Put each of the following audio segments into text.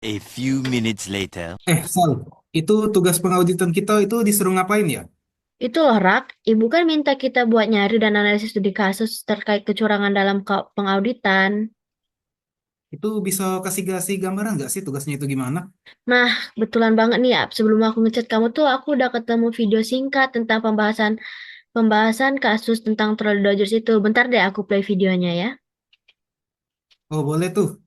A few minutes later. Sal, itu tugas pengauditan kita itu disuruh ngapain ya? Itu loh, Rak. Ibu kan minta kita buat nyari dan analisis studi kasus terkait kecurangan dalam pengauditan. Itu bisa kasih gambaran nggak sih tugasnya itu gimana? Nah, betulan banget nih ya. Sebelum aku ngechat kamu tuh, aku udah ketemu video singkat tentang pembahasan pembahasan kasus tentang Troll Dodgers itu. Bentar deh, aku play videonya ya. Oh boleh tuh.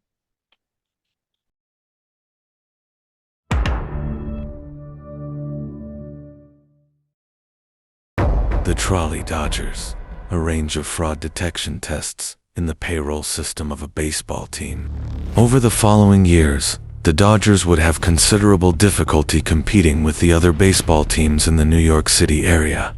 The Trolley Dodgers, a range of fraud detection tests in the payroll system of a baseball team. Over the following years, the Dodgers would have considerable difficulty competing with the other baseball teams in the New York City area.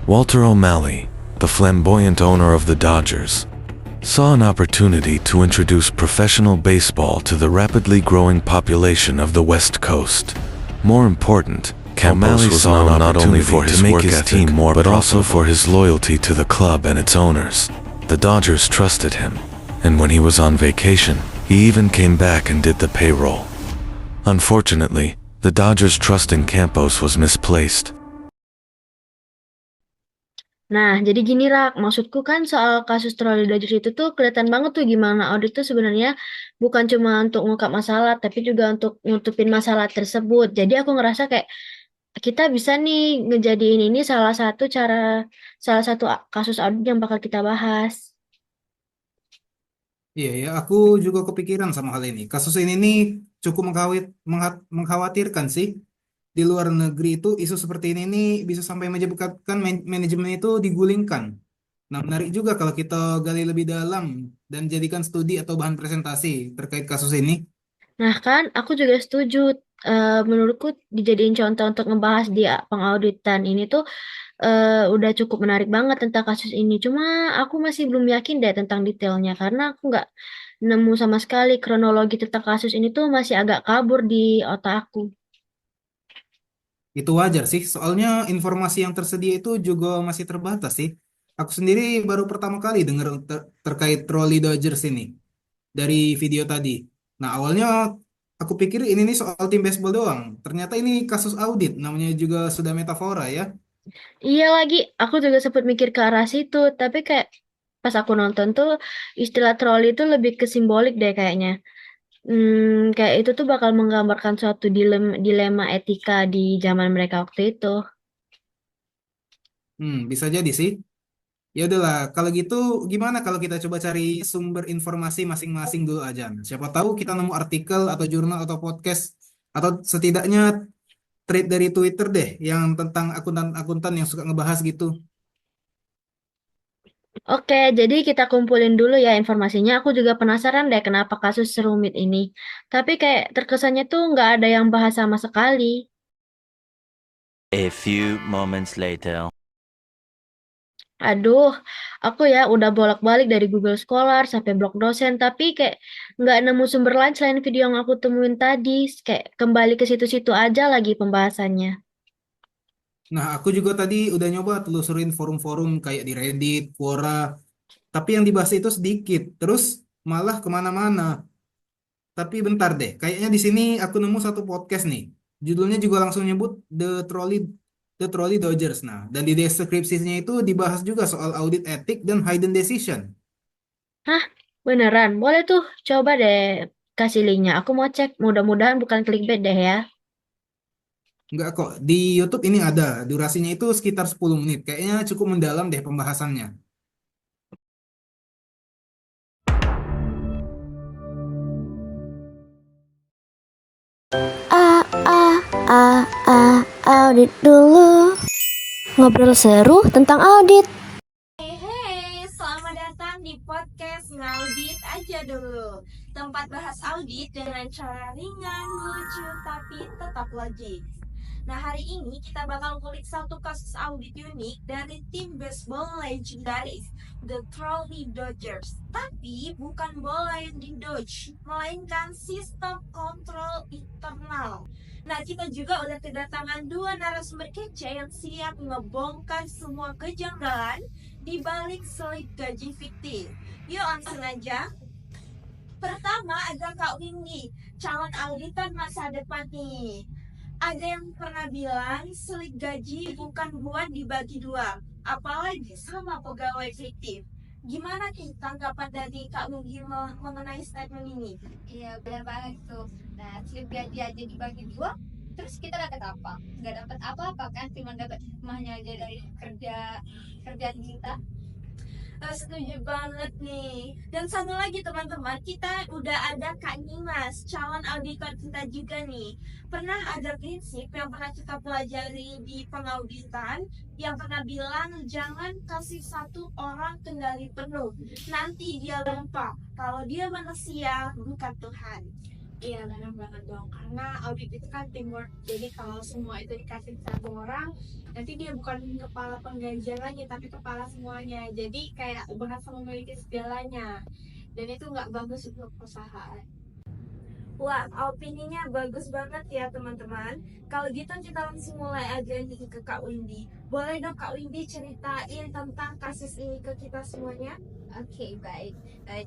Walter O'Malley, the flamboyant owner of the Dodgers, saw an opportunity to introduce professional baseball to the rapidly growing population of the West Coast. More important, O'Malley saw not only for his work ethic, but also for his loyalty to the club and its owners. The Dodgers trusted him, and when he was on vacation, he even came back and did the payroll. Unfortunately, the Dodgers' trust in Campos was misplaced. Nah, jadi gini Rak, maksudku kan soal kasus Troll Dodgers itu tuh kelihatan banget tuh gimana audit tuh sebenarnya bukan cuma untuk ngungkap masalah, tapi juga untuk nutupin masalah tersebut. Jadi aku ngerasa kayak kita bisa nih ngejadiin ini salah satu kasus audit yang bakal kita bahas. Iya ya, aku juga kepikiran sama hal ini. Kasus ini nih cukup mengkhawatirkan sih. Di luar negeri itu isu seperti ini nih bisa sampai menyebabkan manajemen itu digulingkan. Nah, menarik juga kalau kita gali lebih dalam dan jadikan studi atau bahan presentasi terkait kasus ini. Nah kan, aku juga setuju. Menurutku dijadiin contoh untuk ngebahas di pengauditan ini tuh udah cukup menarik banget tentang kasus ini. Cuma aku masih belum yakin deh tentang detailnya karena aku nggak nemu sama sekali kronologi tentang kasus ini tuh masih agak kabur di otak aku. Itu wajar sih, soalnya informasi yang tersedia itu juga masih terbatas sih. Aku sendiri baru pertama kali dengar terkait Trolley Dodgers ini dari video tadi. Nah, awalnya aku pikir ini nih soal tim baseball doang. Ternyata ini kasus audit, namanya juga sudah metafora ya. Iya lagi, aku juga sempat mikir ke arah situ, tapi kayak pas aku nonton tuh istilah trolley itu lebih ke simbolik deh kayaknya. Kayak itu tuh bakal menggambarkan suatu dilema etika di zaman mereka waktu itu. Bisa jadi sih. Ya udahlah, kalau gitu gimana kalau kita coba cari sumber informasi masing-masing dulu aja. Siapa tahu kita nemu artikel atau jurnal atau podcast atau setidaknya thread dari Twitter deh yang tentang akuntan-akuntan yang suka ngebahas gitu. Oke, jadi kita kumpulin dulu ya informasinya. Aku juga penasaran deh kenapa kasus serumit ini. Tapi kayak terkesannya tuh nggak ada yang bahas sama sekali. A few moments later. Aduh, aku ya udah bolak-balik dari Google Scholar sampai blog dosen, tapi kayak nggak nemu sumber lain selain video yang aku temuin tadi. Kayak kembali ke situ-situ aja lagi pembahasannya. Nah, aku juga tadi udah nyoba telusurin forum-forum kayak di Reddit, Quora, tapi yang dibahas itu sedikit. Terus malah kemana-mana. Tapi bentar deh, kayaknya di sini aku nemu satu podcast nih. Judulnya juga langsung nyebut The Trolley Dodgers. Nah, dan di deskripsinya itu dibahas juga soal audit etik dan hidden decision. Hah, beneran? Boleh tuh, coba deh kasih linknya. Aku mau cek, mudah-mudahan bukan clickbait deh ya. Enggak kok, di YouTube ini ada. Durasinya itu sekitar 10 menit. Kayaknya cukup mendalam deh pembahasannya. Audit dulu. Ngobrol seru tentang audit. Hey, selamat datang di podcast Ngaudit aja dulu. Tempat bahas audit dengan cara ringan, lucu, tapi tetap logis. Nah, hari ini kita bakal kulik satu kasus audit unik dari tim baseball legendaris, The Trolley Dodgers. Tapi bukan bola yang di dodge, melainkan sistem kontrol internal. Nah, kita juga udah kedatangan dua narasumber kece yang siap ngebongkar semua kejanggalan di balik selip gaji fiktif. Yuk langsung aja. Pertama ada Kak Windy, calon auditor masa depan nih. Ada yang pernah bilang slip gaji bukan buat dibagi dua, apalagi sama pegawai fiktif. Gimana nih tanggapan dari Kak Nugi mengenai statement ini? Iya benar banget tuh. Nah slip gaji aja dibagi dua, terus kita dapat apa? Nggak dapat apa-apa kan, cuma dapat hikmahnya aja dari kerjaan kita. Setuju banget nih. Dan satu lagi teman-teman, kita udah ada Kak Nimas, calon auditor kita juga nih. Pernah ada prinsip yang pernah kita pelajari di pengauditan yang pernah bilang jangan kasih satu orang kendali penuh. Nanti dia lupa kalau dia manusia bukan Tuhan. Iya benar banget dong, karena audit itu kan teamwork. Jadi kalau semua itu dikasih satu orang, nanti dia bukan kepala penggajian lagi, tapi kepala semuanya. Jadi kayak berasa memiliki segalanya, dan itu nggak bagus untuk perusahaan. Wah, opininya bagus banget ya teman-teman. Kalau gitu kita langsung mulai aja nih ke Kak Windy. Boleh dong Kak Windy ceritain tentang kasus ini ke kita semuanya? Oke, baik.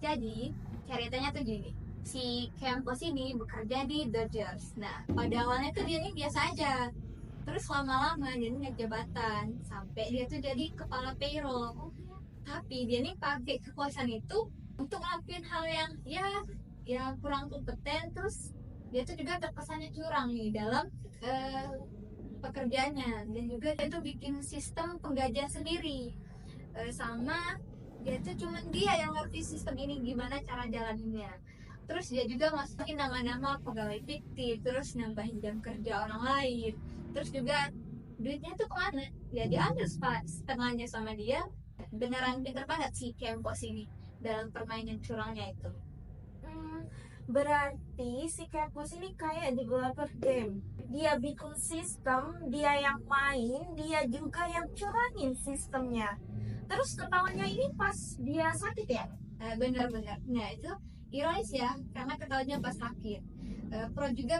Jadi ceritanya tuh gini, si Campos ini bekerja di Dodgers. Nah, pada awalnya tuh dia ini biasa aja. Terus lama-lama dia naik jabatan sampai dia tuh jadi kepala payroll. Tapi dia ini pakai kekuasaan itu untuk ngelakuin hal yang ya kurang kompeten. Terus dia tuh juga terkesannya curang nih dalam pekerjaannya, dan juga dia tuh bikin sistem penggajian sendiri. Sama dia tuh cuman dia yang ngerti sistem ini gimana cara jalaninnya. Terus dia juga masukin nama-nama pegawai fiktif, terus nambahin jam kerja orang lain. Terus juga duitnya tuh kemana? Ya diambil setengahnya sama dia. Beneran pinter banget si Campos ini dalam permainan curangnya itu. Berarti si Campos ini kayak developer game. Dia bikin sistem, dia yang main, dia juga yang curangin sistemnya. Terus ketawanya ini pas dia sakit ya? Bener-bener. Nah itu ironis ya, karena ketawanya pas sakit. Pro juga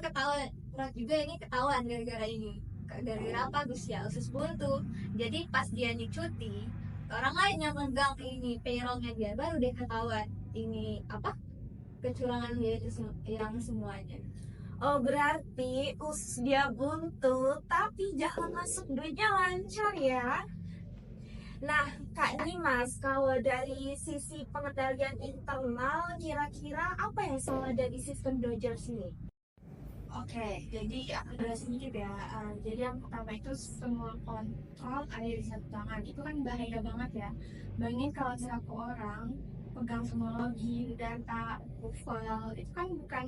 ini ketahuan gara-gara ini. Gara-gara apa Gus ya, usus buntu. Jadi pas dia nih cuti, orang lain yang megang ini payrollnya dia, baru dia ketahuan ini apa kecurangan dia itu yang semuanya. Oh berarti usus dia buntu, tapi jalan masuk duitnya lancar ya. Nah Kak Nimas, kalau dari sisi pengendalian internal, kira-kira apa yang salah dari sistem Dodgers ini? Oke, jadi aku jelasin dikit ya. Jadi yang pertama itu semua kontrol ada di satu tangan. Itu kan bahaya banget ya. Bayangin kalau satu orang pegang semua login, data, profile, itu kan bukan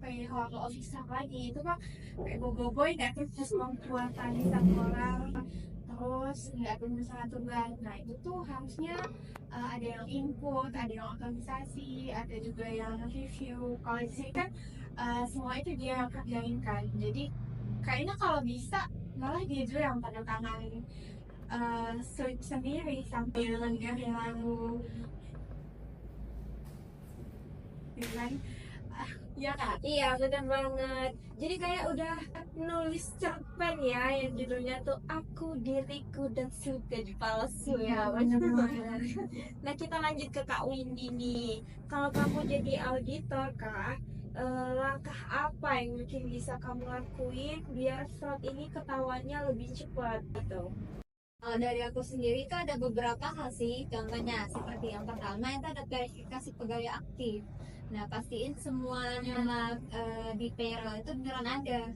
kayak kalau officer lagi. Itu kan kayak boboiboy gak terus membuatkan di satu orang, terus nggak penyelesaian tugas. Nah itu tuh harusnya ada yang input, ada yang organisasi, ada juga yang review. Kalau di sini kan semua itu dia yang kerjain kan. Jadi kayaknya kalau bisa malah dia juga yang tanda tangan sendiri sambil lenggahin lagu, kan? Ya kan? Iya benar banget. Jadi kayak udah nulis cerpen ya yang judulnya tuh Aku Diriku dan Suka Palsu ya. Nah kita lanjut ke Kak Windy nih. Kalau kamu jadi auditor Kak, langkah apa yang mungkin bisa kamu lakuin biar fraud ini ketahuannya lebih cepat gitu? Dari aku sendiri itu ada beberapa hal sih. Contohnya seperti yang pertama itu ada verifikasi pegawai aktif. Nah pastiin semua nama di payroll itu beneran ada,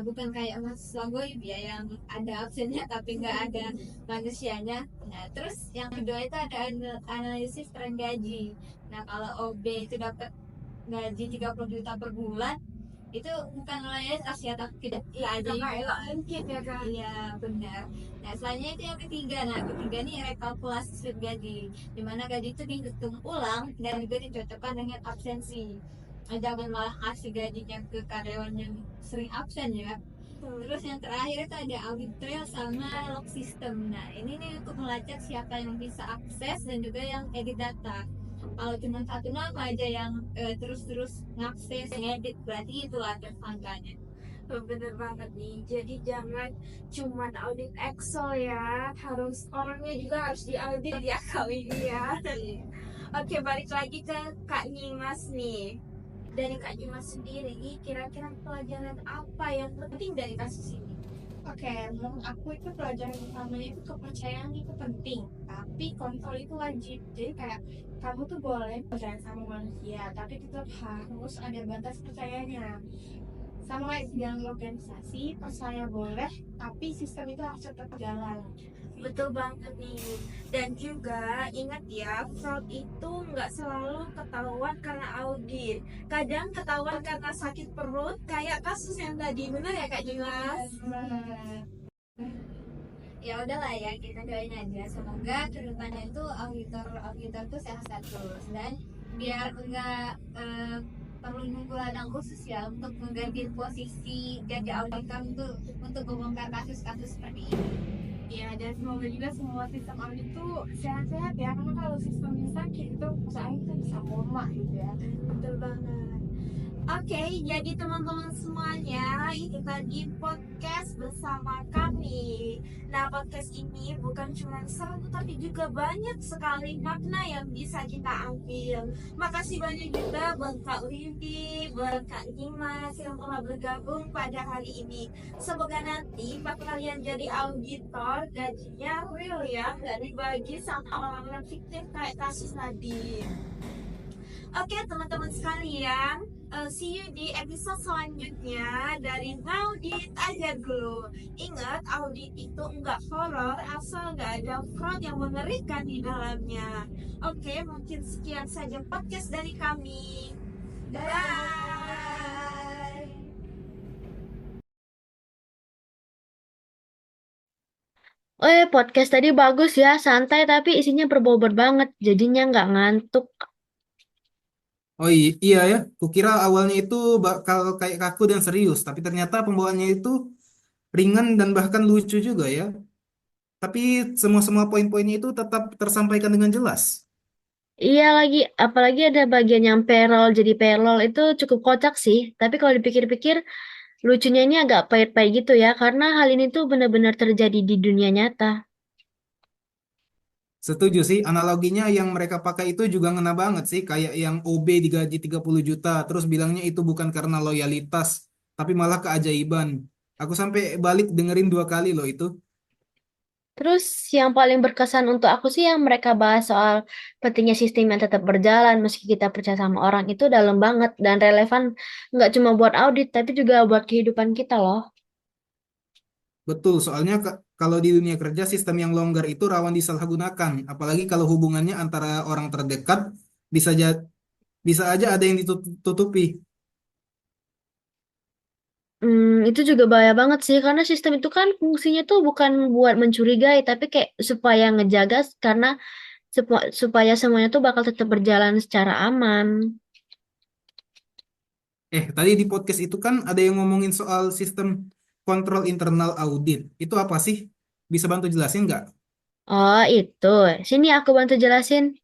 bukan kayak Mas Logoib ya yang ada absennya tapi nggak ada manusianya. Nah terus yang kedua itu ada analisis tren gaji. Nah kalau OB itu dapat gaji 30 juta per bulan, itu bukan loyalitas ya, tapi tidak aja Mungkin ya Kak. iya benar. Nah selanjutnya itu yang ketiga. Nah ketiga nih rekalkulasi slip gaji, dimana gaji itu dihitung ulang dan juga dicocokkan dengan absensi. Nah, jangan malah kasih gajinya ke karyawan yang sering absen ya. Terus yang terakhir itu ada audit trail sama log system. Nah ini nih untuk melacak siapa yang bisa akses dan juga yang edit data. Kalau cuma satu nama aja yang terus-terus ngakses, ngedit, berarti itu ada tersangkanya. Bener banget nih. Jadi jangan cuman audit Excel ya, harus orangnya juga harus diaudit ya kali ini ya. Oke, balik lagi ke Kak Nimas nih. dari Kak Juma sendiri, kira-kira pelajaran apa yang penting dari kasus ini? Oke, menurut aku itu pelajaran utamanya itu kepercayaan itu penting, tapi kontrol itu wajib. Jadi kayak kamu tuh boleh percaya sama manusia, tapi tetap harus ada batas percayanya. Sama kayak di dalam organisasi, percaya boleh, tapi sistem itu harus tetap jalan. Betul banget nih. Dan juga ingat ya, fraud itu nggak selalu ketahuan karena audit. Kadang ketahuan karena sakit perut, kayak kasus yang tadi. Benar ya Kak Julas? Ya udahlah ya, kita doain aja semoga kedepannya itu auditor tuh sehat terus, dan biar enggak perlu nunggu ladang khusus ya untuk mengganti posisi jadi auditor untuk membongkar kasus-kasus seperti ini. Ya, dan semoga juga semua sistem audit itu sehat-sehat ya, karena kalau sistemnya sakit itu perusahaan itu bisa koma gitu ya. Betul banget. Oke, jadi teman-teman semuanya, itu tadi podcast bersama kami. Nah, podcast ini bukan cuma seru, tapi juga banyak sekali makna yang bisa kita ambil. Makasih banyak juga buat Kak Windy, buat Kak Dimas yang telah bergabung pada hari ini. Semoga nanti pas kalian jadi auditor, gajinya real ya, nggak dibagi sama orang-orang fiktif kayak kasus tadi. Oke teman-teman sekalian, see you di episode selanjutnya dari Ngaudit Aja Dulu. Ingat, audit itu enggak horor asal nggak ada fraud yang mengerikan di dalamnya. Oke, mungkin sekian saja podcast dari kami. Bye. Podcast tadi bagus ya, santai tapi isinya berbobot banget, jadinya nggak ngantuk. Oh iya ya, kukira awalnya itu bakal kayak kaku dan serius, tapi ternyata pembawaannya itu ringan dan bahkan lucu juga ya. Tapi semua poin-poinnya itu tetap tersampaikan dengan jelas. Iya lagi, apalagi ada bagian yang payroll jadi payroll itu cukup kocak sih. Tapi kalau dipikir-pikir, lucunya ini agak pahit-pahit gitu ya, karena hal ini tuh benar-benar terjadi di dunia nyata. Setuju sih, analoginya yang mereka pakai itu juga ngena banget sih, kayak yang OB digaji 30 juta, terus bilangnya itu bukan karena loyalitas, tapi malah keajaiban. Aku sampai balik dengerin 2 kali loh itu. Terus yang paling berkesan untuk aku sih yang mereka bahas soal pentingnya sistem yang tetap berjalan meski kita percaya sama orang itu dalam banget dan relevan nggak cuma buat audit tapi juga buat kehidupan kita loh. Betul, soalnya kalau di dunia kerja sistem yang longgar itu rawan disalahgunakan, apalagi kalau hubungannya antara orang terdekat bisa bisa aja ada yang ditutupi. Itu juga bahaya banget sih karena sistem itu kan fungsinya tuh bukan buat mencurigai tapi kayak supaya ngejaga karena supaya semuanya tuh bakal tetap berjalan secara aman. Tadi di podcast itu kan ada yang ngomongin soal sistem kontrol internal audit. Itu apa sih? Bisa bantu jelasin nggak? Oh, itu. Sini aku bantu jelasin.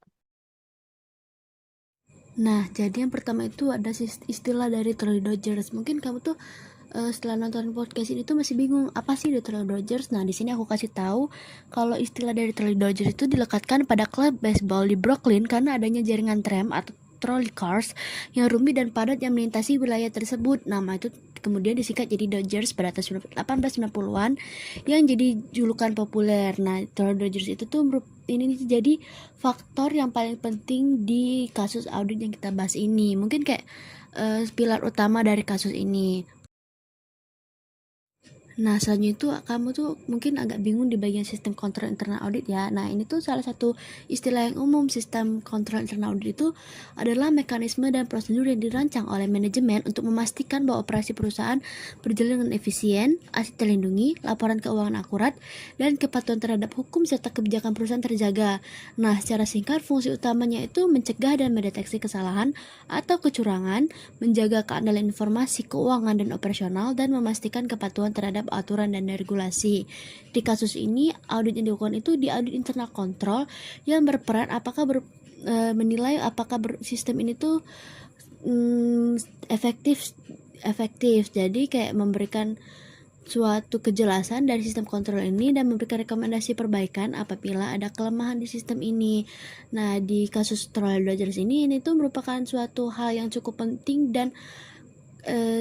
Nah, jadi yang pertama itu ada istilah dari Troy Dodgers. Mungkin kamu tuh setelah nonton podcast ini tuh masih bingung apa sih The Troy Dodgers. Nah, di sini aku kasih tahu kalau istilah dari Troy Dodgers itu dilekatkan pada klub baseball di Brooklyn karena adanya jaringan tram atau trolley cars yang rumit dan padat yang melintasi wilayah tersebut. Nama itu kemudian disingkat jadi Dodgers pada tahun 1890-an yang jadi julukan populer. Nah, Troy Dodgers itu tuh ini jadi faktor yang paling penting di kasus audit yang kita bahas ini. Mungkin kayak pilar utama dari kasus ini. Nah, selanjutnya itu kamu tuh mungkin agak bingung di bagian sistem kontrol internal audit ya. Nah, ini tuh salah satu istilah yang umum. Sistem kontrol internal audit itu adalah mekanisme dan prosedur yang dirancang oleh manajemen untuk memastikan bahwa operasi perusahaan berjalan dengan efisien, aset terlindungi, laporan keuangan akurat, dan kepatuhan terhadap hukum serta kebijakan perusahaan terjaga. Nah, secara singkat, fungsi utamanya itu mencegah dan mendeteksi kesalahan atau kecurangan, menjaga keandalan informasi keuangan dan operasional, dan memastikan kepatuhan terhadap aturan dan regulasi. Di kasus ini, audit yang dilakukan itu di audit internal kontrol yang berperan menilai apakah sistem ini tuh efektif. Jadi kayak memberikan suatu kejelasan dari sistem kontrol ini dan memberikan rekomendasi perbaikan apabila ada kelemahan di sistem ini. Nah, di kasus Troll Dodgers ini tuh merupakan suatu hal yang cukup penting dan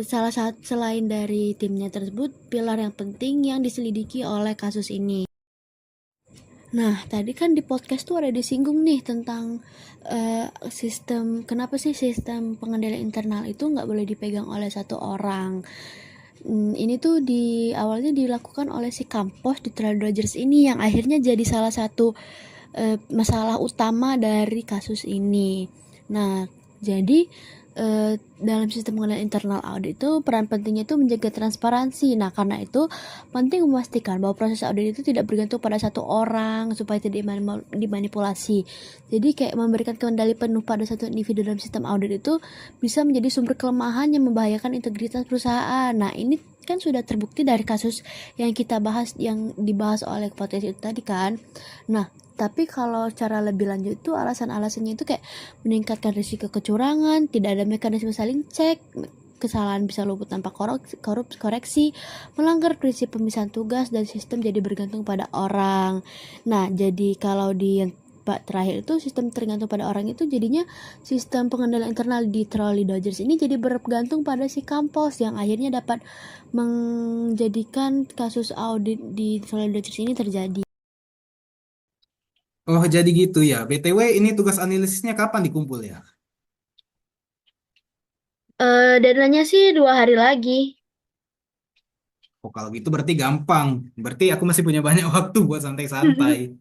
salah satu selain dari timnya tersebut, pilar yang penting yang diselidiki oleh kasus ini. Nah, tadi kan di podcast tuh ada disinggung nih tentang kenapa sih sistem pengendalian internal itu nggak boleh dipegang oleh satu orang. Ini tuh awalnya dilakukan oleh si Campos di Troll Dodgers ini yang akhirnya jadi salah satu masalah utama dari kasus ini. Nah, jadi dalam sistem pengendalian internal audit itu peran pentingnya itu menjaga transparansi. Nah, karena itu penting memastikan bahwa proses audit itu tidak bergantung pada satu orang supaya tidak dimanipulasi. Jadi kayak memberikan kendali penuh pada satu individu dalam sistem audit itu bisa menjadi sumber kelemahan yang membahayakan integritas perusahaan. Nah, ini kan sudah terbukti dari kasus yang kita bahas, yang dibahas oleh potensi itu tadi kan. Nah, tapi kalau cara lebih lanjut itu alasan-alasannya itu kayak meningkatkan risiko kecurangan, tidak ada mekanisme saling cek, kesalahan bisa luput tanpa koreksi, melanggar prinsip pemisahan tugas, dan sistem jadi bergantung pada orang. Nah, jadi kalau di yang terakhir itu sistem tergantung pada orang itu jadinya sistem pengendalian internal di Troll Dodgers ini jadi bergantung pada si Campos yang akhirnya dapat menjadikan kasus audit di Troll Dodgers ini terjadi. Oh, jadi gitu ya. BTW, ini tugas analisisnya kapan dikumpul ya? Deadline-nya sih 2 hari lagi. Oh, kalau gitu berarti gampang. Berarti aku masih punya banyak waktu buat santai-santai.